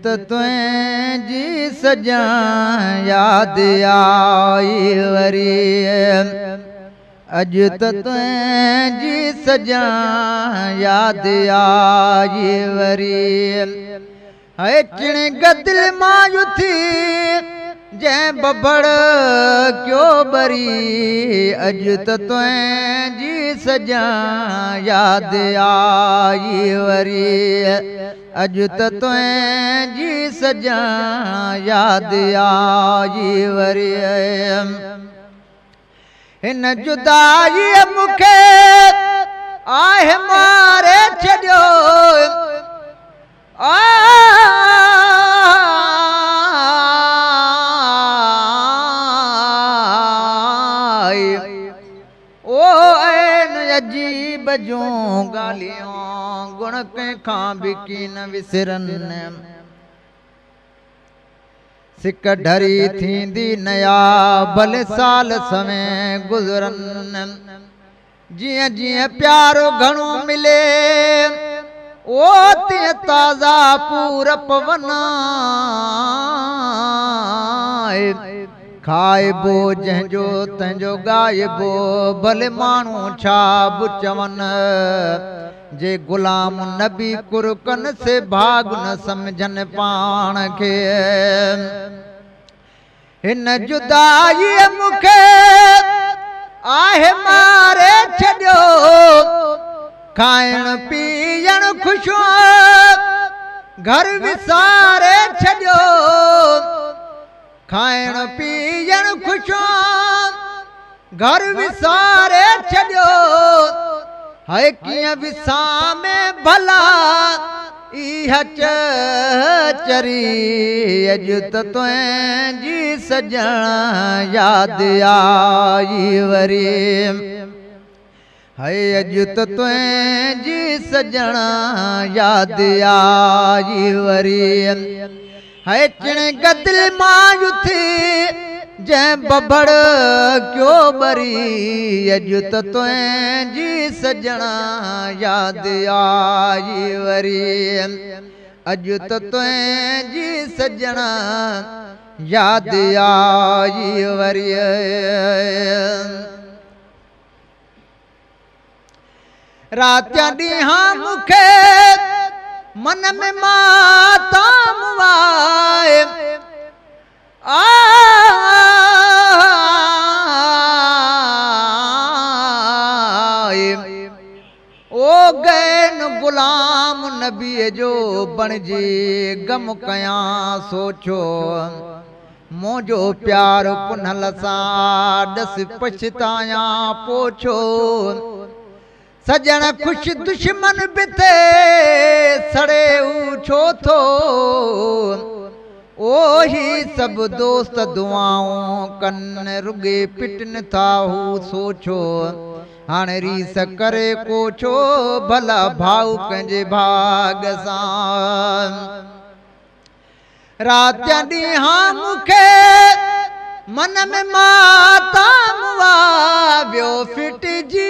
त तुंहिंजी सॼा यादि आई वरी अॼु त तुंहिंजी सॼा यादि आई वरी चिण गदिल मां थी जंहिं बबड़ क्यो बरी अॼु त तुंहिंजी सॼा यादि आई वरी अॼु त तुंहिंजी सॼा यादि आई वरी हिन जुदाईअ मूंखे आहे मारे छॾियो अजीब जूं ॻाल्हियूं गुण कंहिंखां बि कीन विसरनि सिक ढरी थींदी नया भले साल समय गुज़रनि जीअं जीअं प्यारो घणो मिले ओ तीअं ताज़ा पूरप वना खाइबो जंहिंजो तंहिंजो ॻाइबो भले माण्हू छा बि चवनि जे गुलाम नबी कुरकन से भाग न सम्झनि पाण खे हिन जुदाईअ मूंखे आहे मारे छॾियो खाइण पीअण ख़ुशियूं घर विसारे छॾियो खाइण पीअण ख़ुशियूं घर विसारे छॾियो है कीअं विसामे भला इहा चरी अॼु त तुंहिंजी सॼा यादि आई वरी है अॼु त तुंहिंजी सॼा यादि आई वरी है चिण गदिल मां थी जंहिं बबड़ क्यो बरी अॼु त तुंहिंजी सॼा यादि आई वरी अॼु त तुंहिंजी सॼा यादि आई वरी राति ॾींहं मूंखे मन में माताम वाए ओ गैन गुलाम नबीअ जो बणिजी गम कयां सोचो मुंहिंजो प्यार पुनल सां ॾस पछतायां पोछो सजण खुश दुश्मन बि थे सड़े छो थो ओही सब दोस्त दुआऊं कन रुगे पिटन था हू सोचो हाणे रीस करे कोचो भला भाऊ कंहिंजे भाग सां राति ॾींहं मूंखे मन में माताम वा वियो फिटजी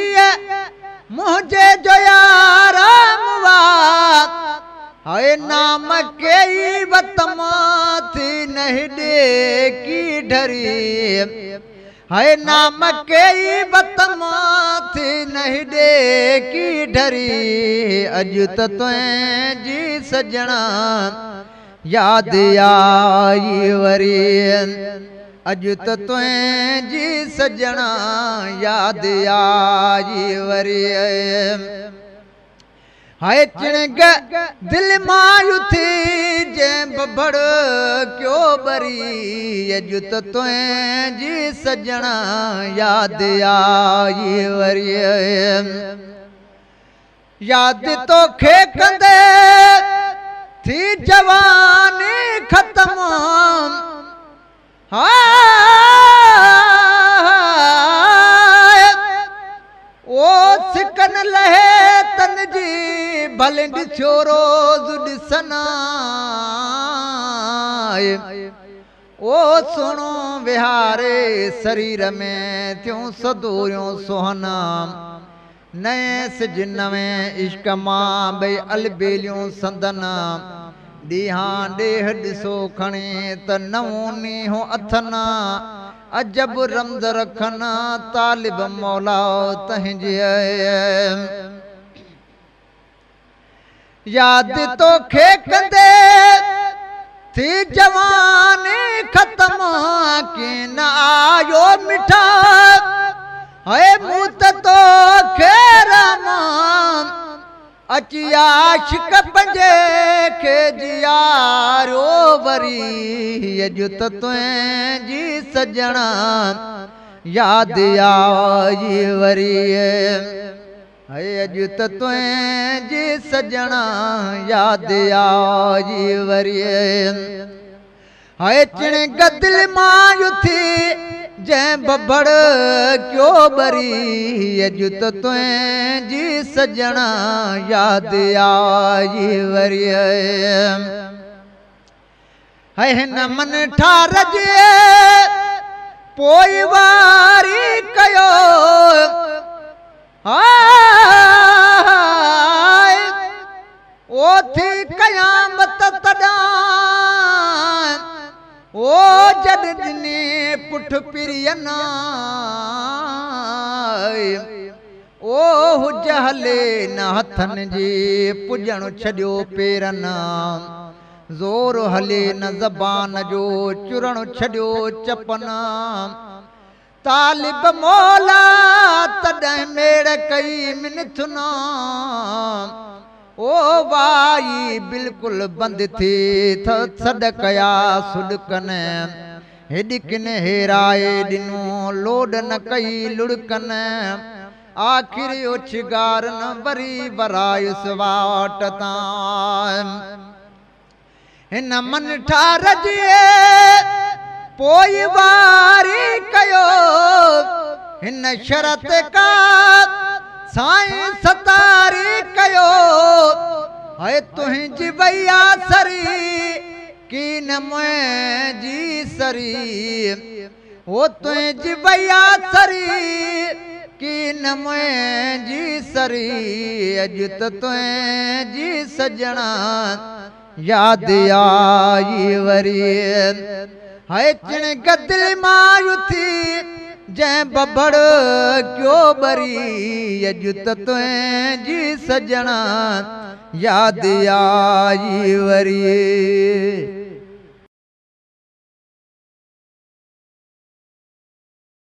मुझे जो याराम वा है नाम के वतम थी नहीं दे की ढरी है नाम के वतम थी नहीं दे की ढरी अॼु त तुंहिंजी सॼणा यादि आई वरी अॼु त तुंहिंजी सॼणा यादि आई वरी है चिण दिल मां थी जंहिं बबड़ क्यो बरी अॼु त तुंहिंजी सॼणा यादि आई वरी यादि तोखे कंदे थी जवानी ख़तम ओ सिकन लहे तन जी भले ॾिसो रोज़ ॾिसना ओ सुणो विहारे शरीर में थियूं सदूरियूं सुहाना नए सिज नवे इश्क मां भई अलबेलियूं संदना ॾींहां ॾेह ॾिसो खणे त नवों नीहो अथना अजब रमज़ रखना तालिब मौला तंहिंजे यादि तोखे कंदे थी जवानी ख़त्म की न आयो मिठा है मूं त तोखे रहां अची आशिक़ पंहिंजे खे जियारो वरी अॼु त तुंहिंजी सजणा यादि आई वरी है अॼु त तुंहिंजी सजणा यादि आई वरी है चिण गदिल मां थी जंहिं बबड़ क्यो बरी अॼु त तुंहिंजी सजणा यादि आई वरी है हिन मन ठार जे पोइ वारी कयो ओ थी क़यामत तॾां ओ जॾ ॾिनी पुठ पिरियना ओ हुज हले न हथनि जी पुॼण छॾियो पेरना ज़ोर हले न ज़बान जो चुरण छॾियो चपना तालिब मौला तॾहिं मेड़ कई मिनथुना ओ वाई बिल्कुलु बंदि थी सॾ कया सुॾकन हेॾिकिन हेराए ॾिनो लोड न कई लुड़कन आख़िर ओछगार न वरी वरायुस वाट तां हिन मन ठार जे पोइ वारी कयो हिन शरत का साईं सतारी कयो है तुंहिंजी वैया सरी की न मुंहिंजी सरी ओ तुंहिंजी वैया सरी की न मुंहिंजी सरी अॼु त तुंहिंजी सजणा यादि आई वरी है चिण गदिल मां थी जंहिं बबड़ क्यो बरी अॼु त तुंहिंजी सजणा यादि आई वरी